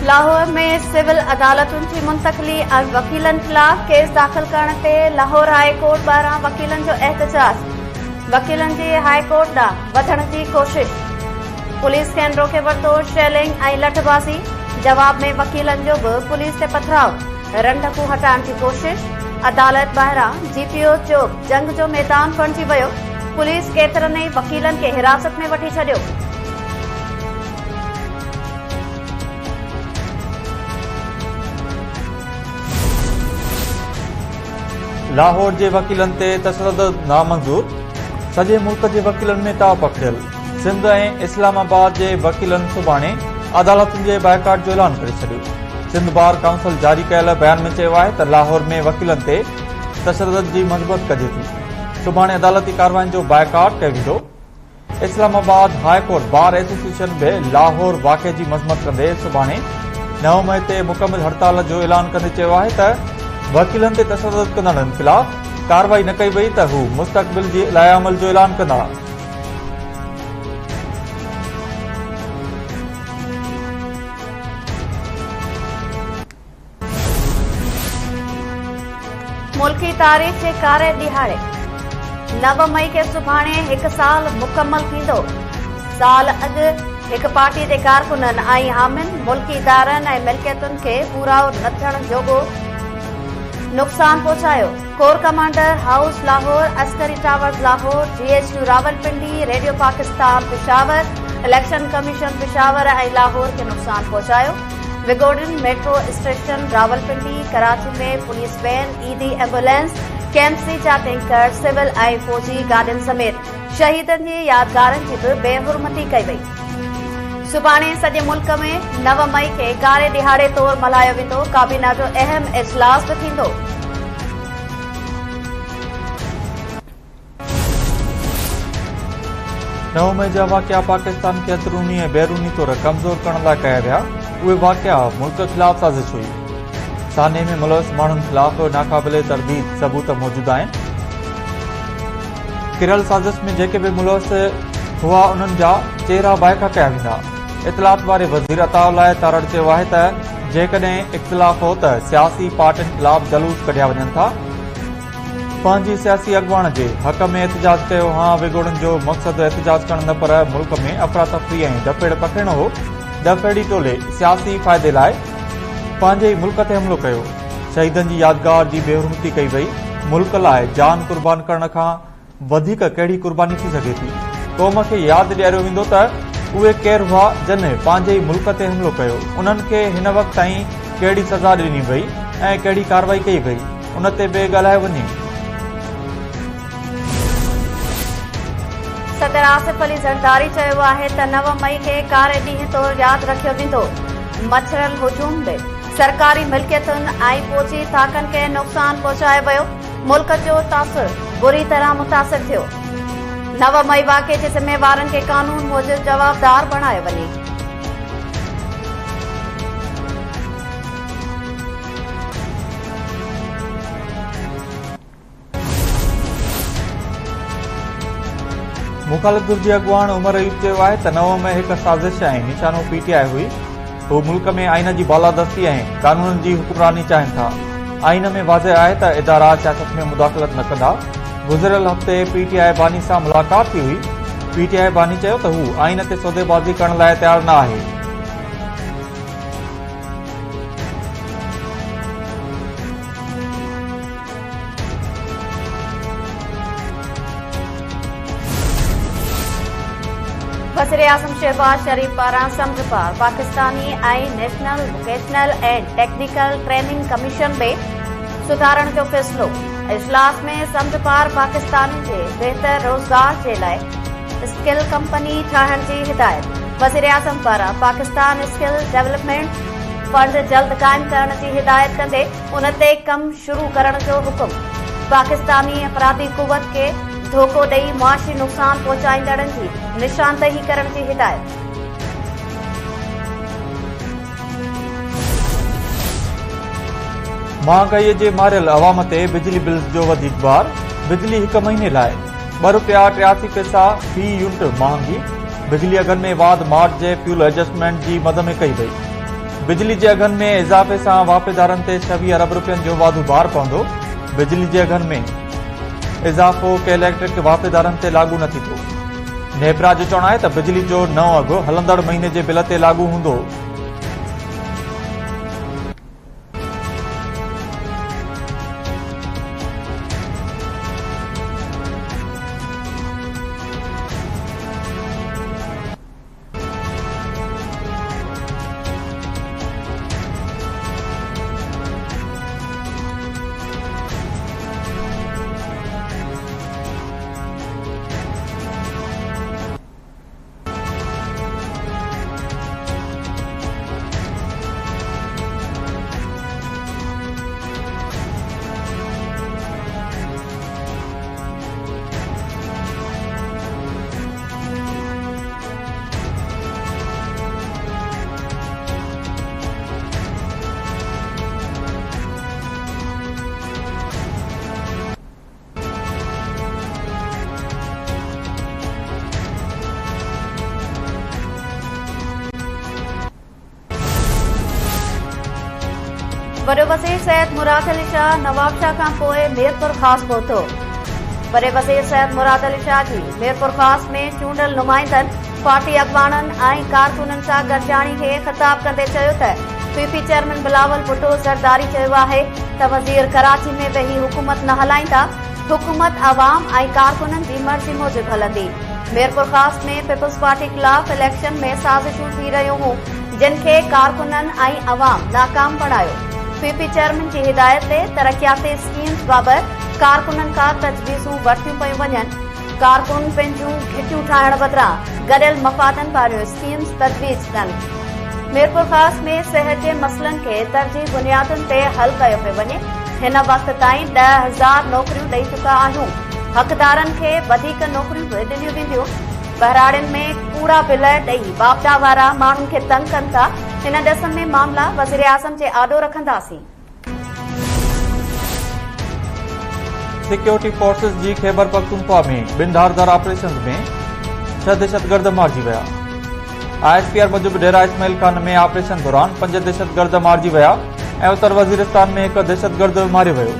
लाहौर में सिविल अदालतुनि जी मुंतक़िली ऐं वकीलनि खिलाफ़ केस दाख़िल करण ते लाहौर हाई कोर्ट पारां वकीलनि जो एहतजाज। वकीलनि जी हाई कोर्ट ॾांहुं वधण जी कोशिश। पुलिस खेनि रोके वरितो शेलिंग ऐं लठबाज़ी। जवाब में वकीलनि जो बि पुलिस ते पथराव। रंडकू हटाइण जी कोशिश। अदालत ॿाहिरां जीपीओ चौक जंग जो मैदान बणिजी वियो। पुलिस केतिरनि ई वकीलनि खे हिरासत में वठी छॾियो। लाहौर जे वकीलनि ते तशद्दुद नामंजूर। सॼे मुल्क जे वकीलनि में ताव पखिड़ियल। सिंध ऐं इस्लामाबाद जे वकीलनि सुभाणे अदालतुनि जे बाइकाट जो ऐलान करे छॾियो। सिंध बार काउंसिल जारी कयल बयान में चयो आहे त लाहौर में वकीलनि ते तशद्दुद जी मज़म्मत कजे थी। सुभाणे अदालती कार्रवाइनि जो बाइकाट कयो वेंदो। Islamabad high court bar association बि लाहौर वाक़े जी मज़म्मत कंदे सुभाणे 9 मई ते मुकमिल हड़ताल जो ऐलान कंदे चयो आहे त वकीलनि ते तशद्दुद कंदड़नि खिलाफ़ कार्रवाई न कई वई त हू मुस्तक़बिल जे लाइ अमल जो ऐलान कंदा। मुल्की तारीख़ जे कारे ॾिहाड़े 9 मई के सुभाणे 1 साल मुकम्मल थींदो। साल अॻु हिक पार्टी जे कारकुननि ऐं हामिन मुल्की इदारनि ऐं मिल्कियतुनि खे पूराओ न थियण जोॻो नुक़सान पहुचायो। Corps commander house Lahore, Askari towers Lahore, GHQ Rawalpindi, radio Pakistan Peshawar, election commission Peshawar ऐं लाहौर खे नुक़सान पहुचायो। विगोडन मेट्रो स्टेशन रावलपिंडी, कराची में पुलिस वैन, ईदी एम्बुलेंस, KMC जा टैंकर, सिविल ऐं फौजी गाॾियुनि समेत शहीदनि जी यादगारनि जी बि बेहुरमती कई वई। सुभाणे सॼे मुल्क में 9 मई खे कारे ॾिहाड़े तौर मल्हायो वेंदो। काबीना जो अहम इजलास बि थींदो। नव मई जा वाक़िया पाकिस्तान खे अंदरूनी ऐं बैरूनी तौर कमज़ोर करण लाइ कया विया। उहे वाक़िया मुल्क ख़िलाफ़ साज़िश हुई। साने में मुलविस माण्हुनि ख़िलाफ़ नाक़ाबिले तरदीद सबूत मौजूद आहिनि। किरल साज़िश में जेके बि मुलविस हुआ उन्हनि जा चेहरा बाइका कया वेंदा। इतलात वारे वज़ीर अताउल्लाह तारड़ चयो आहे त जेकॾहिं इख़्तिलाफ़ हो त सियासी पार्टियुनि ख़िलाफ़ जलूस कढिया वञनि था। पंहिंजी सियासी अॻुवाण जे हक़ में एहतजाज कयो। हां, विगोड़नि जो मक़सदु एहतजाज करण न पर मुल्क में अफ़रातफ़री ऐं डफेड़ पखिड़णो हो। डफेड़ी टोले सियासी फ़ाइदे लाइ पंहिंजे ई मुल्क ते हमिलो कयो। शहीदनि जी यादगार जी बेहुरमती कई वई। मुल्क लाइ जान कुर्बान करण खां वधीक कहिड़ी कुर्बानी थी सघे थी। क़ौम खे यादि ॾियारियो वेंदो त उहे केर हुआ जिन पंहिंजे ई मुल्क ते हमिलो कयो। उन्हनि खे हिन वक़्त ताईं कहिड़ी सज़ा ॾिनी वई ऐं कहिड़ी कार्रवाई कई वई, उन ते बि ॻाल्हायो वञे। सदर आसिफ अली ज़रदारी चयो आहे त 9 मई खे कारे ॾींहं तौर यादि रखियो वेंदो। मछरल हुजूम में सरकारी मिल्कियतुनि ऐं फौजी ताक़नि खे नुक़सान पहुचायो वियो। मुल्क जो तासुर बुरी तरह मुतासिर थियो। 9 मई वाक़े जे ज़िम्मेवारनि खे कानून मूजिब जवाबदार बणायो वञे। मुखालिफ़ गुट जे अॻुवाण उमर अयूब चयो आहे त 9 मई हिक साज़िश ऐं निशानो PTI हुई। हू मुल्क में आइन जी बालादस्ती ऐं कानूननि जी हुकुमरानी चाहिनि था। आइन में वाज़े आहे त इदारा सियासत में मुदाख़लत न कंदा। गुज़िरियल हफ़्ते PTI बानी सां मुलाक़ात थी हुई। PTI बानी चयो त हू आइन ते सौदेबाज़ी करण लाइ तयारु न आहे। वज़ीर आज़म शहबाज शरीफ पारां समुझ पार पाकिस्तानी ऐं national vocational and technical training commission में सुधारण जो फ़ैसिलो। इजलास में समुझ पार पाकिस्तानी जे बहितर रोज़गार जे लाइ स्किल कंपनी ठाहिण जी हिदायत। वज़ीर आज़म पारां पाकिस्तान स्किल डेवलपमेंट फंड जल्द क़ाइमु करण जी हिदायत कंदे उन ते कमु शुरू करण जो हुकुम। पाकिस्तानी अपराधी क़ुव्वत खे धोखो ॾेई मुआशी नुक़सान पहुचाईंदड़नि जी निशानदही करण जी हिदायत। महांगाईअ जे मारियल अवाम ते बिजली बिल जो वधीक भार। बिजली 1 महीने लाइ ₹2.83 फ़ी यूनिट महांगी। बिजली अघनि में वाध मार्च जे फ्यूल एडजस्टमेंट जी मद में कई वई। बिजली जे अघनि में इज़ाफ़े सां वापेदारनि ते 26 अरब रुपयनि जो वाधू भार पवंदो। बिजली जे अघनि में इज़ाफ़ो के इलेक्ट्रिक वापेदारनि ते लागू न थींदो। नेपरा जो चवणु आहे त बिजली जो नओं अघु हलंदड़ महीने जे बिल ते लागू हूंदो। वॾो वज़ीर सैयद मुराद अली शाह नवाबशाह खां पोइ मीरपुर ख़ास पहुतो। वॾे वज़ीर सैयद मुराद अली शाह जी मीरपुर ख़ास में चूंडल नुमाइंदनि पार्टी अॻवाननि ऐं कारकुननि सां गॾिजाणी खे ख़िताब कंदे चयो त पीपी चेयरमैन बिलावल भुट्टो ज़रदारी चयो आहे त वज़ीर कराची में वेही हुकूमत न हलाईंदा। हुकूमत अवाम ऐं कारकुननि जी मर्ज़ी मूजिब हलंदी। मीरपुर ख़ास में पीपल्स पार्टी ख़िलाफ़ इलेक्शन में साज़िशूं थी रहियूं हुयूं जिन खे कारकुननि ऐं अवाम नाकाम बणायो। पीपी चेयरमैन जी हिदायत ते तरक़ियाती स्कीम्स बाबति कारकुननि खां तजवीज़ूं वरितियूं पयूं वञनि। कारकुन पंहिंजूं घिटियूं ठाहिण बदिरां गॾियल मफ़ादनि वारियूं स्कीम्स तजवीज़ कनि। मीरपुर ख़ास में सिहत जे मसइलनि खे तरजीह बुनियादुनि ते हल कयो पियो वञे। हिन वक़्त ताईं 10,000 नौकरियूं ॾेई चुका आहियूं। हक़दारनि खे वधीक नौकरियूं बि ॾिनियूं वेंदियूं। बहिराड़ियुनि में कूड़ा बिल ॾेई बापटा वारा माण्हुनि खे तंग कनि था। हिन ॾिस में मामला वज़ीर आज़म जे आॾो रखंदासीं। सिक्योरिटी फोर्सेस जी ख़ैबर पख्तूनख्वा में 2 धारदार ऑपरेशन में 6 दहशतगर्द मारिजी विया। ISPR मूजिब डेरा इस्माइल खान में ऑपरेशन दौरान 5 दहशतगर्द मारिजी विया ऐं उत्तर वज़ीरिस्तान में 1 दहशतगर्द मारियो वियो।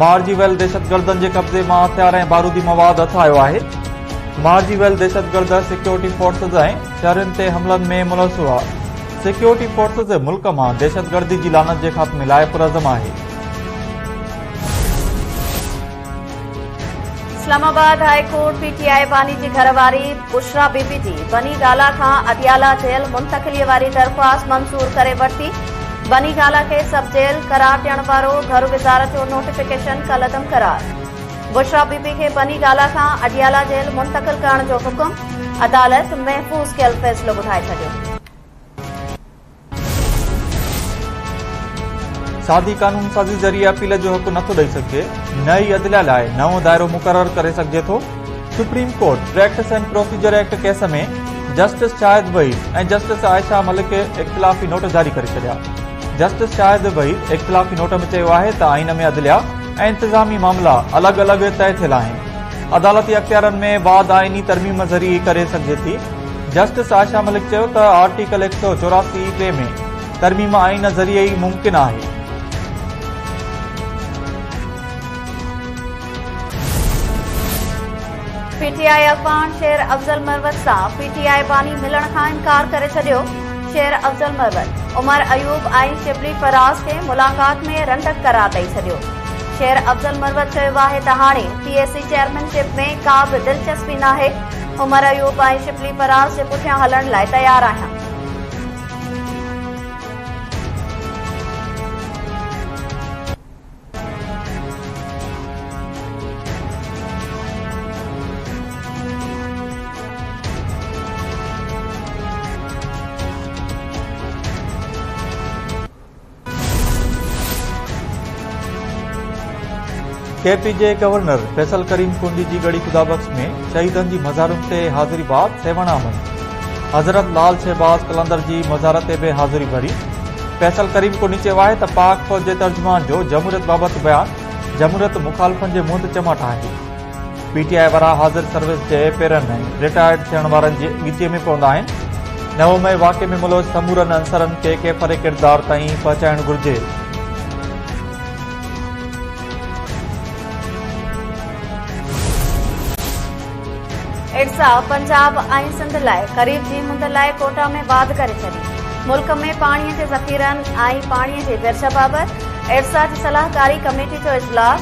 मारिजी वियल दहशतगर्दनि जे कब्ज़े मां हथियार ऐं बारूदी मवाद हथ आयो आहे। मारिजी वियल दहशतगर्द सिक्योरिटी फोर्सेस ऐं शहरनि ते हमलनि में मुलविस हुआ। सिक्योरिटी फोर्सेस मुल्क मां दहशतगर्दी जी लानत जे ख़ात्मे लाइ पुरज़म आहे। इस्लामाबाद हाई कोर्ट PTI बानी जी घरवारी बुशरा बीबी जी बनी गाला खां अडियाला जेल मुंतक़िलीअ वारी दरख़्वास्त मंज़ूर करे वरिती। बनी गाला खे सब जेल करार ॾियण वारो घर विज़ारत जो नोटिफिकेशन कलअदम करार। बुशरा बीबी खे बनी गाला खां अडियाला जेल मुंतक़िल करण जो हुकुम। अदालत महफ़ूज़ कयल फ़ैसिलो ॿुधाए छॾियो। सादी कानून साज़ी ज़रिए अपील जो हक़ नथो ॾेई सघिजे। नई अदलिया लाइ नओं दायरो मुक़ररु करे सघिजे थो। Supreme court practice and procedure act case में जस्टिस शाहिद वहीद ऐं जस्टिस आयशा मलिक इख़्तिलाफ़ी नोट जारी करे छॾिया। जस्टिस शाहिद वहीद इख़्तिलाफ़ी नोट में चयो आहे त आइन में अदलिया ऐं इंतिज़ामी मामला अलॻि अलॻि तय थियल आहिनि। अदालती अख़्तियारनि में वाद आइनी तरमीम ज़रिए करे सघिजे थी। जस्टिस आयशा मलिक चयो त आर्टिकल 184(3) में तरमीम आइन ज़रिए ई मुमकिन आहे। PTI अॻवान शेर अफ़ज़ल मरवत सां PTI बानी मिलण खां इनकार करे छॾियो। शेर अफ़ज़ल मरवत उमर अयूब ऐं शिबली फराज़ खे मुलाक़ात में रंडक करार ॾेई छॾियो। शेर अफ़ज़ल मरवत चयो आहे त हाणे PAC चेयरमैनशिप में का बि दिलचस्पी नाहे। उमर अयूब ऐं शिबली फराज़ जे पुठियां हलण लाइ तयार आहियां। KP जे गवर्नर फैसल करीम कुंडी जी गड़ी खुदाबख्श में शहीदनि जी मज़ारुनि ते हाज़िरी बाद सेवण आमद। हज़रत लाल शहबाज कलंदर जी मज़ार ते बि हाज़िरी भरी। फैसल करीम कुंडी चयो आहे त पाक फ़ौज जे तर्जुमान जो जमहूरियत बाबति बयान जमहूरियत मुखालफ़नि जे मुंहं ते चमाट आहे। PTI वारा हाज़िर सर्विस जे पेरनि ऐं रिटायर्ड थियण वारनि जे ॻिचीअ में पवंदा आहिनि। 9 मई वाक़े में मुलविस समूरनि अंसरनि खे कैफ़र किरदार ताईं पहुचाइणु घुर्जे। इरसा पंजाब ऐं सिंध लाइ ख़रीफ़ जी मुंद लाइ कोटा में वाध करे छॾी। मुल्क में पाणीअ जे ज़ख़ीरनि ऐं पाणीअ जे विर्छ बाबति इरसा जी सलाहकारी कमेटी जो इजलास।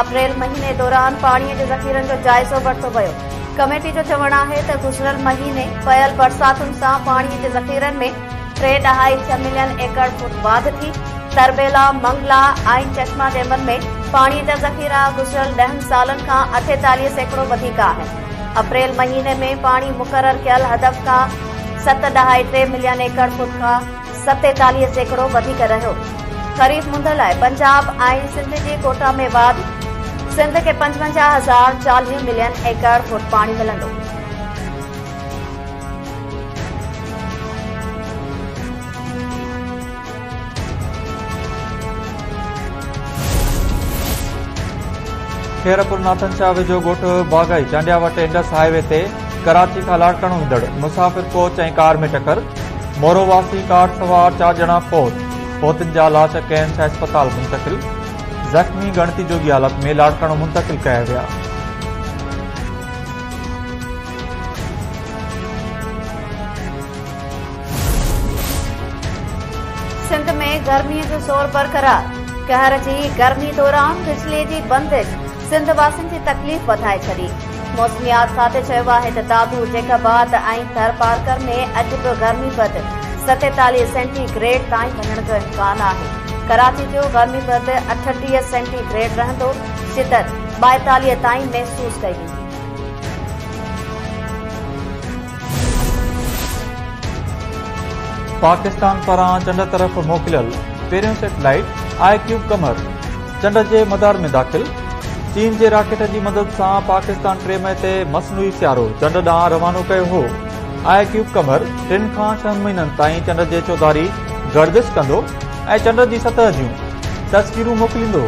अप्रैल महीने दौरान पाणीअ जे ज़ख़ीरनि जो जाइज़ो वरितो वियो। कमेटी जो चवणु आहे त गुज़िरियल महीने पयल बरसातुनि सां पाणीअ जे ज़ख़ीरनि में 3.6 मिलियन एकड़ फुट वाध थी। तरबेला, मंगला ऐं चश्मा डैमनि में पाणीअ जा ज़ख़ीरा गुज़िरियल 10 सालनि खां 48 सैकड़ो वधीक आहिनि। अप्रैल महीने में पाणी मुक़रर कयल हदफ़ खां 7.3 मिलियन एकड़ फुट खां 47 सैकड़ो वधीक रहियो। ख़रीफ़ मुंद लाइ पंजाब ऐं सिंध जी कोटा में वाध। सिंध खे 55,040 मिलियन एकड़ फुट पाणी मिलंदो। खेरपुर नाथनशाह वेझो ॻोठ बाघाई चांडिया वटि इंडस हाईवे ते कराची खां लाड़काणो ईंदड़ मुसाफ़िर कोच ऐं कार में टकर। मोरोवासी कार सवार 4 ॼणा फौत। फौतनि जा लाश कैम्स अस्पताल मुंतक़िल। ज़ख़्मी गणती जोगी हालत में लाड़काणो मुंतक़िल कया विया। सिंध में गर्मीअ जो ज़ोर बरक़रार। कहर जी गर्मी दौरान बिजली जी बंदिश सिंध वासियुनि जी तकलीफ़ वधाए छॾी। मौसमियात खाते चयो आहे त दादू, जैकाबाद ऐं थरपारकर में अॼु बि गर्मी पद 47 सेंटीग्रेड ताईं वञण जो इम्कान आहे। कराची जो गर्मी पद 38 सेंटीग्रेड रहंदो। शिदत 42 ताईं महसूस कई वेंदी। पाकिस्तान पारां चंड तरफ़ मोकिलियल पहिरियों सैटेलाइट IQ कमर चंड जे मदार में दाख़िल। चीन जे रॉकेट जी मदद सां पाकिस्तान 3 मई ते मसनूई सियारो चंड ॾांहुं रवानो कयो हो। IQ कमर 3 खां 6 महीननि ताईं चंड जे चौधारी गर्दिश कंदो ऐं चंड जी सतह जूं तस्वीरूं मोकिलींदो।